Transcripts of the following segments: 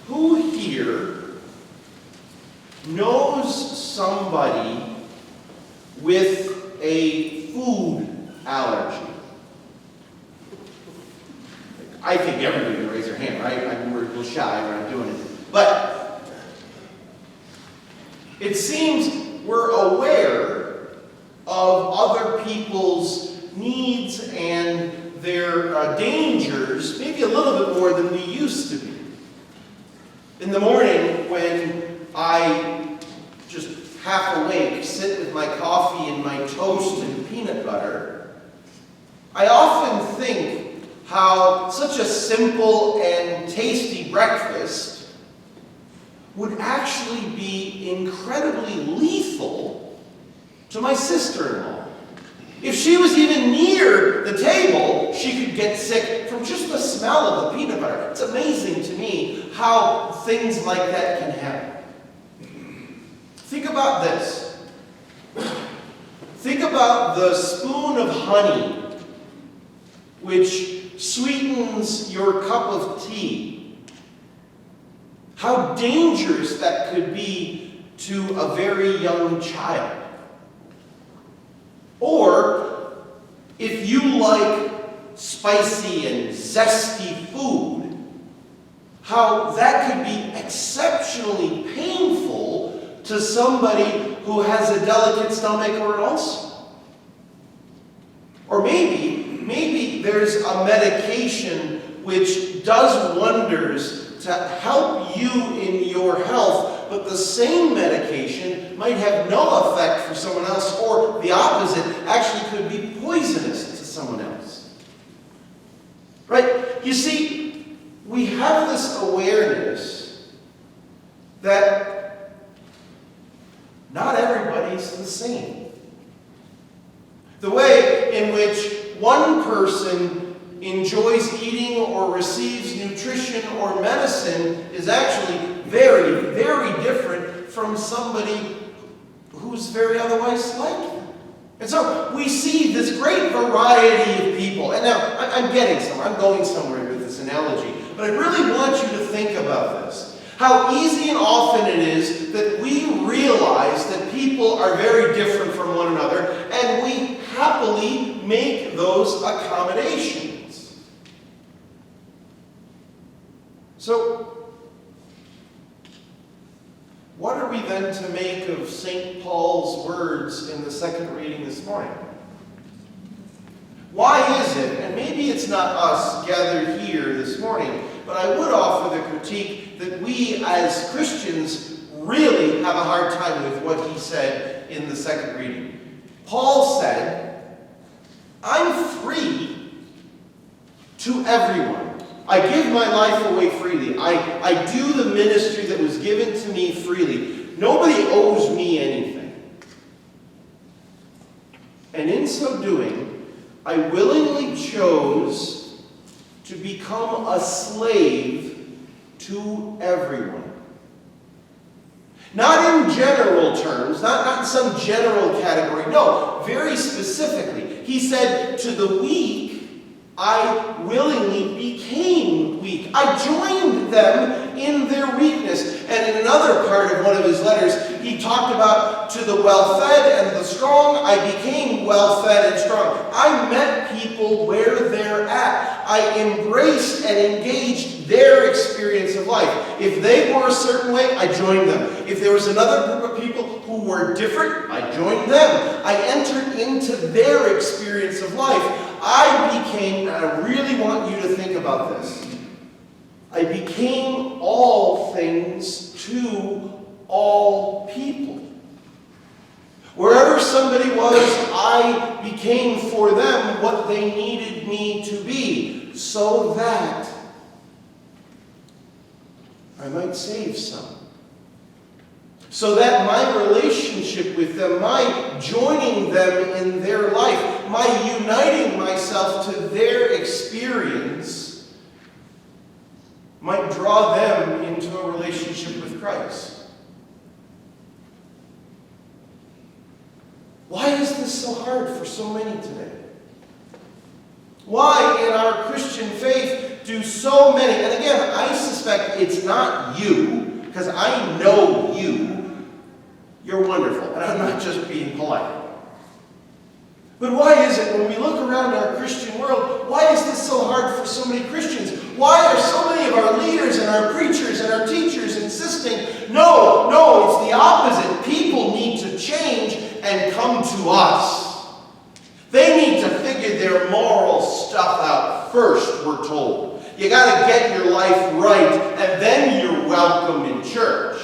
Who here knows somebody with a food allergy? I think everybody can raise their hand, right? I mean, we're a little shy, we're not doing it. But it seems we're aware of other people's needs and their dangers, maybe a little bit more than we used to be. In the morning, when I, just half awake, sit with my coffee and my toast and peanut butter, I often think how such a simple and tasty breakfast would actually be incredibly lethal to my sister-in-law. If she was even near the table, she could get sick from just the smell of the peanut butter. It's amazing to me how things like that can happen. Think about this. Think about the spoon of honey which sweetens your cup of tea. How dangerous that could be to a very young child. Or, if you like spicy and zesty food, how that could be exceptionally painful to somebody who has a delicate stomach or an ulcer. Or maybe there's a medication which does wonders to help you in your health, but the same medication might have no effect for someone else, or the opposite, actually could be poisonous to someone else. Right? You see, we have this awareness that not everybody's the same. The way in which one person enjoys eating or receives nutrition or medicine is actually very, very different from somebody who's very otherwise like them. And so we see this great variety of people. And now, I'm getting somewhere. I'm going somewhere with this analogy. But I really want you to think about this. How easy and often it is that we realize that people are very different from one another, and we happily make those accommodations. So, what are we then to make of St. Paul's words in the second reading this morning? Why is it, and maybe it's not us gathered here this morning, but I would offer the critique that we as Christians really have a hard time with what he said in the second reading. Paul said, I'm free to everyone. I give my life away freely. I do the ministry that was given to me freely. Nobody owes me anything. And in so doing, I willingly chose to become a slave to everyone. Not in general terms, not in some general category. No, very specifically. He said, to the weak, I willingly became weak. I joined them in their weakness. And in another part of one of his letters, he talked about to the well-fed and the strong, I became well-fed and strong. I met people where they're at. I embraced and engaged their experience of life. If they were a certain way, I joined them. If there was another group of people who were different, I joined them. I entered into their experience of life. I became, and I really want you to think about this, I became all things to all people. Wherever somebody was, I became for them what they needed me to be, so that I might save some. So that my relationship with them, my joining them in their life, my uniting myself to their experience, might draw them into a relationship with Christ. Why is this so hard for so many today? Why in our Christian faith do so many, and again, I suspect it's not you, because I know you. You're wonderful, and I'm not just being polite. But why is it when we look around our Christian world, why is this so hard for so many Christians? Why are so many of our leaders and our preachers and our teachers insisting, no, it's the opposite. People need to change and come to us. They need to figure their moral stuff out first, we're told. You got to get your life right, and then you're welcome in church.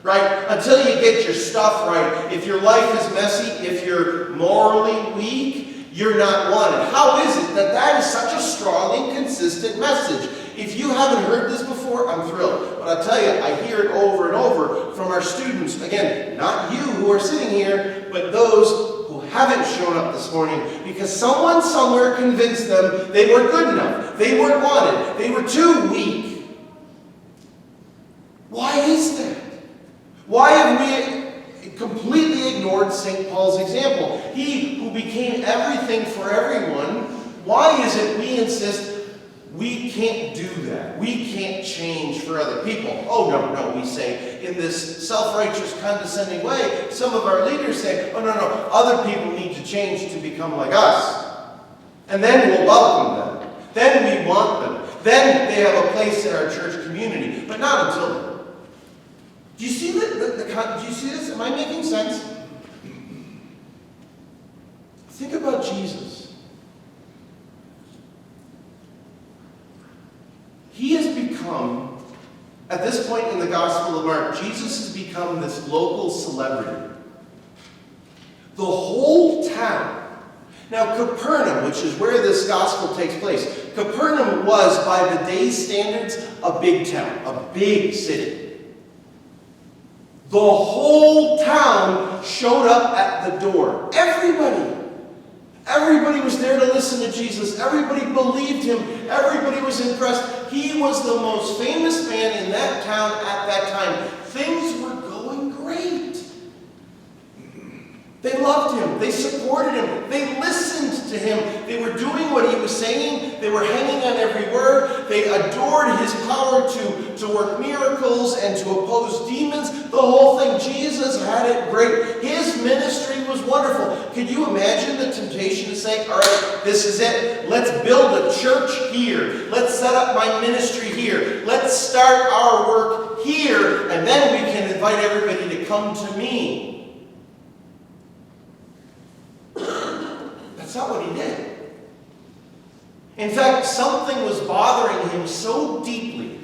Right? Until you get your stuff right. If your life is messy, if you're morally weak, you're not wanted. How is it that that is such a strong and consistent message? If you haven't heard this before, I'm thrilled. But I'll tell you, I hear it over and over from our students. Again, not you who are sitting here, but those who haven't shown up this morning because someone somewhere convinced them they weren't good enough. They weren't wanted. They were too weak. Why is that? Why have we completely ignored St. Paul's example? He who became everything for everyone, why is it we insist we can't do that? We can't change for other people. Oh, no, we say, in this self-righteous, condescending way, some of our leaders say, oh, no, other people need to change to become like us. And then we'll welcome them. Then we want them. Then they have a place in our church community. But not until then. Do you see do you see this? Am I making sense? Think about Jesus. He has become, at this point in the Gospel of Mark, Jesus has become this local celebrity. The whole town. Now, Capernaum, which is where this gospel takes place, Capernaum was, by the day's standards, a big town, a big city. The whole town showed up at the door. Everybody. Everybody was there to listen to Jesus. Everybody believed him. Everybody was impressed. He was the most famous man in that town at that time. Things were going great. They loved him. They supported him. They listened to him. They were doing what he was saying. They were hanging on every word. They adored his power to work miracles and to oppose demons. The whole thing. Jesus had it great. His ministry was wonderful. Could you imagine the temptation to say, all right, this is it. Let's build a church here. Let's set up my ministry here. Let's start our work here. And then we can invite everybody to come to me. That's not what he did. In fact, something was bothering him so deeply.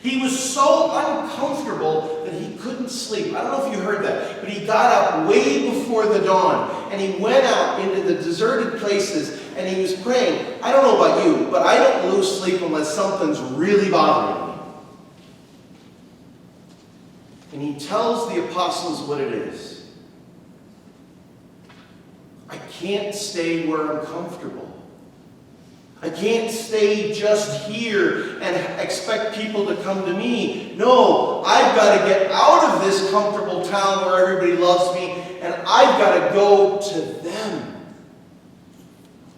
He was so uncomfortable that he couldn't sleep. I don't know if you heard that, but he got up way before the dawn and he went out into the deserted places and he was praying. I don't know about you, but I don't lose sleep unless something's really bothering me. And he tells the apostles what it is. I can't stay where I'm comfortable. I can't stay just here and expect people to come to me. No, I've got to get out of this comfortable town where everybody loves me, and I've got to go to them.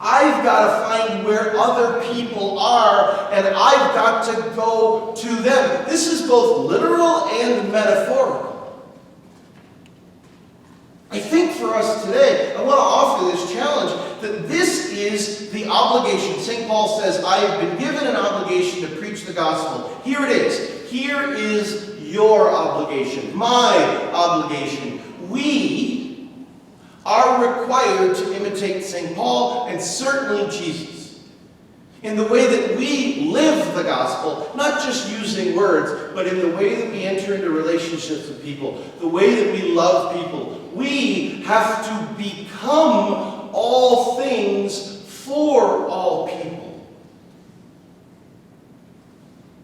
I've got to find where other people are, and I've got to go to them. This is both literal and metaphorical. I think for us today, I want to offer this challenge that this is the obligation. St. Paul says, I have been given an obligation to preach the gospel. Here it is. Here is your obligation, my obligation. We are required to imitate St. Paul and certainly Jesus in the way that we live the gospel, not just using words, but in the way that we enter into relationships with people, the way that we love people. We have to become all things for all people.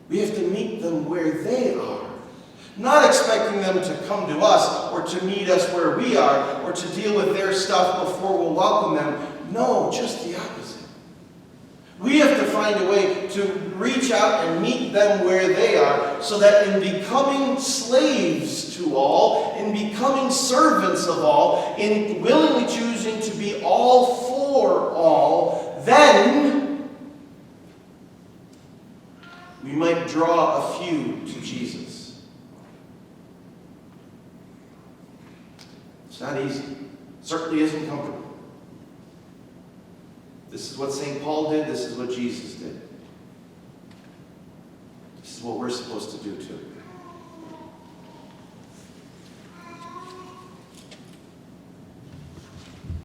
We have to meet them where they are, not expecting them to come to us or to meet us where we are or to deal with their stuff before we'll welcome them. No, just the opposite. We have to find a way to reach out and meet them where they are so that in becoming slaves to all, in becoming servants of all, in willingly choosing to be all for all, then we might draw a few to Jesus. It's not easy. It certainly isn't comfortable. This is what St. Paul did. This is what Jesus did. This is what we're supposed to do too.